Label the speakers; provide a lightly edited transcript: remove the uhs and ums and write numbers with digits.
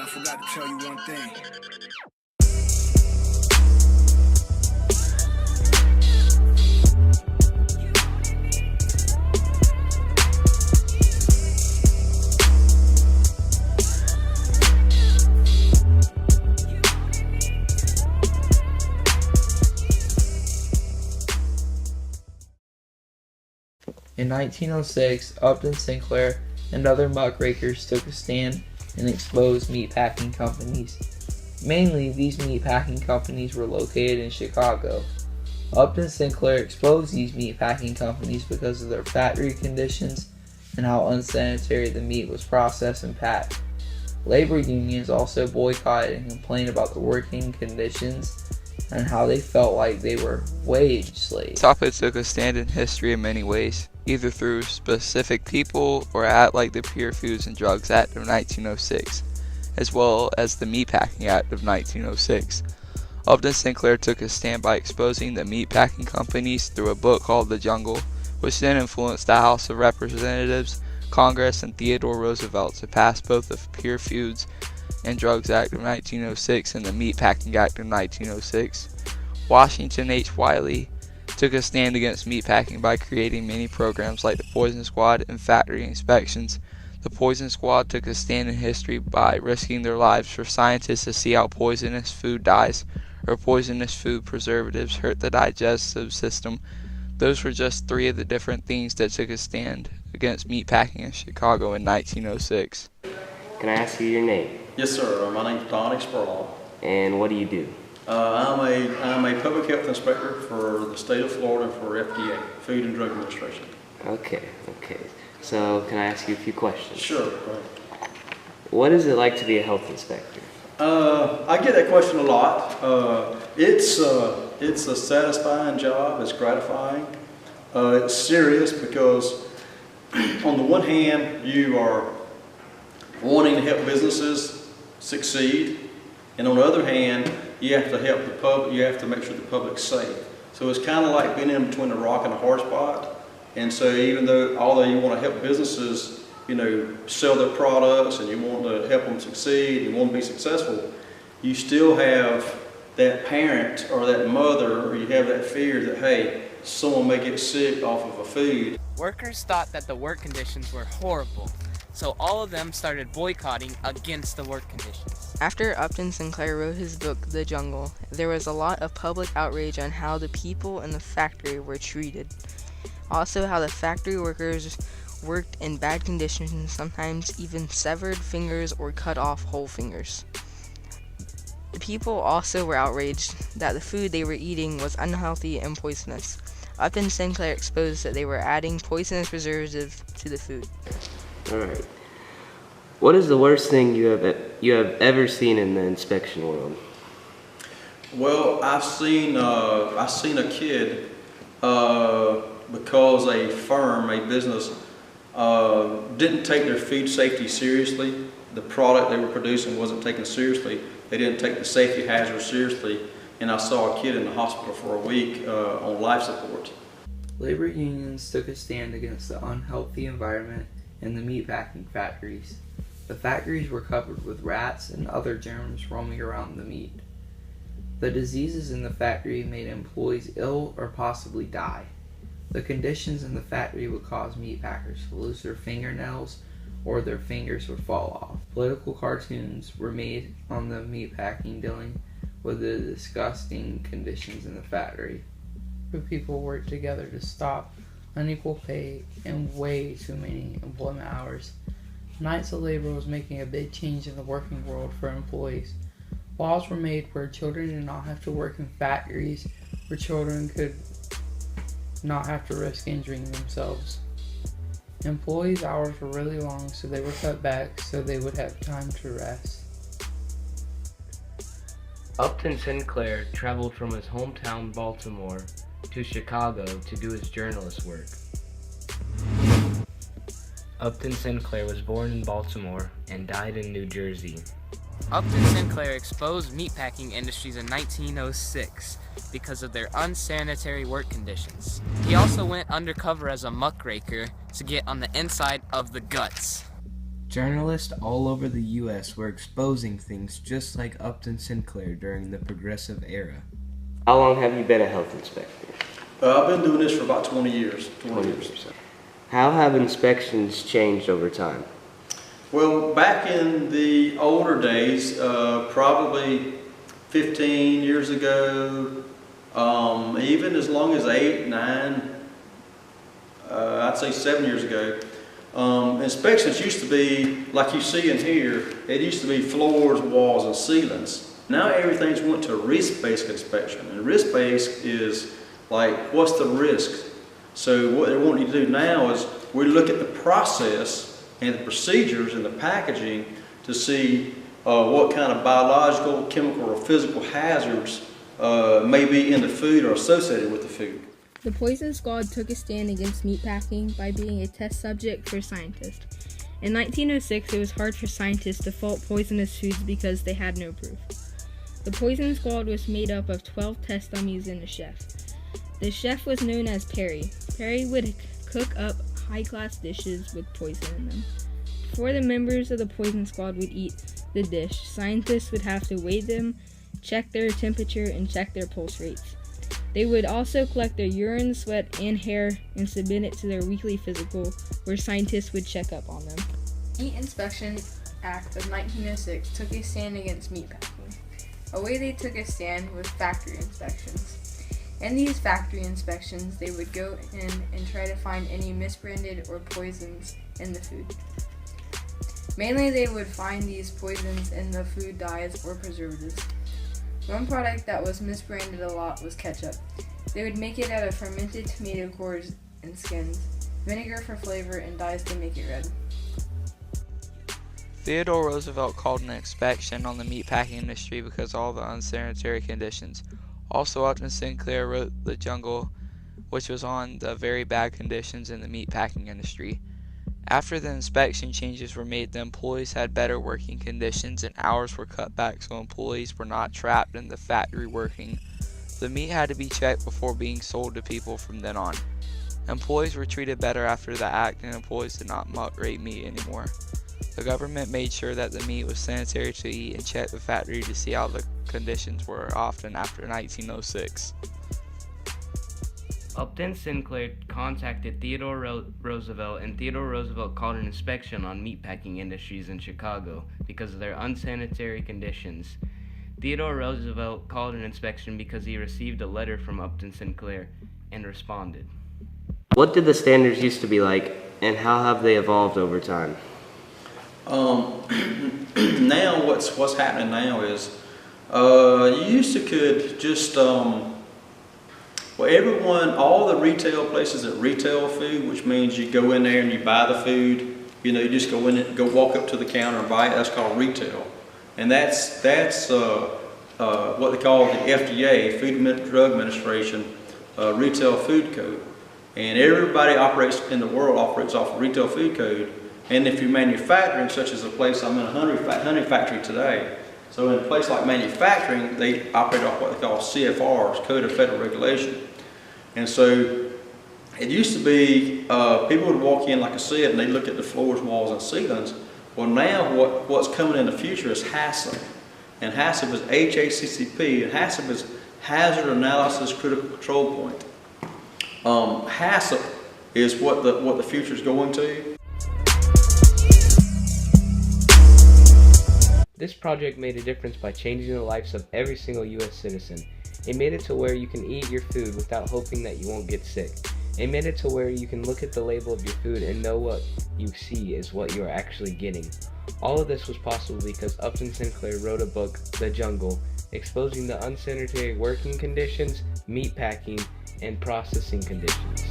Speaker 1: But I forgot to tell you one thing.
Speaker 2: In 1906, Upton Sinclair and other muckrakers took a stand and exposed meatpacking companies. Mainly, these meatpacking companies were located in Chicago. Upton Sinclair exposed these meatpacking companies because of their factory conditions and how unsanitary the meat was processed and packed. Labor unions also boycotted and complained about the working conditions and how they felt like they were wage slaves.
Speaker 3: This topic took a stand in history in many ways, either through specific people or like the Pure Foods and Drugs Act of 1906, as well as the Meatpacking Act of 1906. Upton Sinclair took a stand by exposing the meatpacking companies through a book called The Jungle, which then influenced the House of Representatives, Congress, and Theodore Roosevelt to pass both the Pure Foods and Drugs Act of 1906 and the Meatpacking Act of 1906. Washington H. Wiley took a stand against meatpacking by creating many programs like the Poison Squad and factory inspections. The Poison Squad took a stand in history by risking their lives for scientists to see how poisonous food dyes or poisonous food preservatives hurt the digestive system. Those were just three of the different things that took a stand against meatpacking in Chicago in 1906.
Speaker 4: Can I ask you your name?
Speaker 5: Yes, sir. My name's Donnie Spurlock.
Speaker 4: And what do you do?
Speaker 5: I'm a public health inspector for the state of Florida for FDA, Food and Drug Administration.
Speaker 4: Okay. So can I ask you a few questions?
Speaker 5: Sure. Right.
Speaker 4: What is it like to be a health inspector?
Speaker 5: I get that question a lot. It's a satisfying job. It's gratifying. It's serious because on the one hand, you are wanting to help businesses succeed, and on the other hand, you have to help the public. You have to make sure the public's safe. So it's kind of like being in between a rock and a hard spot. And so although you want to help businesses, sell their products, and you want to help them succeed, you want to be successful, you still have that parent or that mother, or you have that fear that, hey, someone may get sick off of a food.
Speaker 6: Workers thought that the work conditions were horrible, so all of them started boycotting against the work conditions.
Speaker 7: After Upton Sinclair wrote his book, The Jungle, there was a lot of public outrage on how the people in the factory were treated. Also, how the factory workers worked in bad conditions, sometimes even severed fingers or cut off whole fingers. The people also were outraged that the food they were eating was unhealthy and poisonous. Upton Sinclair exposed that they were adding poisonous preservatives to the food.
Speaker 4: Alright. What is the worst thing you have ever seen in the inspection world?
Speaker 5: Well, I've seen a kid because a business didn't take their food safety seriously. The product they were producing wasn't taken seriously. They didn't take the safety hazards seriously, and I saw a kid in the hospital for a week on life support.
Speaker 2: Labor unions took a stand against the unhealthy environment in the meatpacking factories. The factories were covered with rats and other germs roaming around the meat. The diseases in the factory made employees ill or possibly die. The conditions in the factory would cause meatpackers to lose their fingernails or their fingers would fall off. Political cartoons were made on the meatpacking dealing with the disgusting conditions in the factory.
Speaker 8: But people worked together to stop unequal pay and way too many employment hours. Knights of Labor was making a big change in the working world for employees. Laws were made where children did not have to work in factories, where children could not have to risk injuring themselves. Employees' hours were really long, so they were cut back so they would have time to rest.
Speaker 4: Upton Sinclair traveled from his hometown Baltimore to Chicago to do his journalist work. Upton Sinclair was born in Baltimore and died in New Jersey.
Speaker 6: Upton Sinclair exposed meatpacking industries in 1906 because of their unsanitary work conditions. He also went undercover as a muckraker to get on the inside of the guts.
Speaker 4: Journalists all over the U.S. were exposing things just like Upton Sinclair during the Progressive era.
Speaker 1: How long have you been a health inspector?
Speaker 5: I've been doing this for about 20 years.
Speaker 1: 20 years. How have inspections changed over time?
Speaker 5: Well, back in the older days, probably 15 years ago, even as long as 8, 9, I'd say 7 years ago, inspections used to be, like you see in here, it used to be floors, walls, and ceilings. Now everything's went to a risk-based inspection. And risk-based is like, what's the risk? So what they want you to do now is we look at the process and the procedures and the packaging to see what kind of biological, chemical, or physical hazards may be in the food or associated with the food.
Speaker 9: The Poison Squad took a stand against meatpacking by being a test subject for scientists. In 1906, it was hard for scientists to fault poisonous foods because they had no proof. The Poison Squad was made up of 12 test dummies and a chef. The chef was known as Perry. Perry would cook up high-class dishes with poison in them. Before the members of the Poison Squad would eat the dish, scientists would have to weigh them, check their temperature, and check their pulse rates. They would also collect their urine, sweat, and hair and submit it to their weekly physical, where scientists would check up on them.
Speaker 7: The Meat Inspection Act of 1906 took a stand against meatpacking. A way they took a stand was factory inspections. In these factory inspections, they would go in and try to find any misbranded or poisons in the food. Mainly, they would find these poisons in the food dyes or preservatives. One product that was misbranded a lot was ketchup. They would make it out of fermented tomato cores and skins, vinegar for flavor, and dyes to make it red.
Speaker 3: Theodore Roosevelt called an inspection on the meatpacking industry because of all the unsanitary conditions. Also, Upton Sinclair wrote The Jungle, which was on the very bad conditions in the meatpacking industry. After the inspection changes were made, the employees had better working conditions and hours were cut back so employees were not trapped in the factory working. The meat had to be checked before being sold to people from then on. Employees were treated better after the act and employees did not muck-rate meat anymore. The government made sure that the meat was sanitary to eat and checked the factory to see how the conditions were often after 1906.
Speaker 4: Upton Sinclair contacted Theodore Roosevelt, and Theodore Roosevelt called an inspection on meatpacking industries in Chicago because of their unsanitary conditions. Theodore Roosevelt called an inspection because he received a letter from Upton Sinclair and responded.
Speaker 1: What did the standards used to be like, and how have they evolved over time?
Speaker 5: Now what's happening now is you used to could just all the retail places that retail food, which means you go in there and you buy the food, you just go in and go walk up to the counter and buy it. That's called retail, and that's what they call the FDA, Food and Drug Administration, Retail Food Code, and everybody in the world operates off of Retail Food Code. And if you're manufacturing, such as a place, I'm in a honey factory today. So in a place like manufacturing, they operate off what they call CFRs, Code of Federal Regulation. And so it used to be people would walk in, like I said, and they look at the floors, walls, and ceilings. Well, now what's coming in the future is HACCP. And HACCP is HACCP, and HACCP is Hazard Analysis Critical Control Point. HACCP is what the future is going to.
Speaker 4: This project made a difference by changing the lives of every single U.S. citizen. It made it to where you can eat your food without hoping that you won't get sick. It made it to where you can look at the label of your food and know what you see is what you are actually getting. All of this was possible because Upton Sinclair wrote a book, The Jungle, exposing the unsanitary working conditions, meat packing, and processing conditions.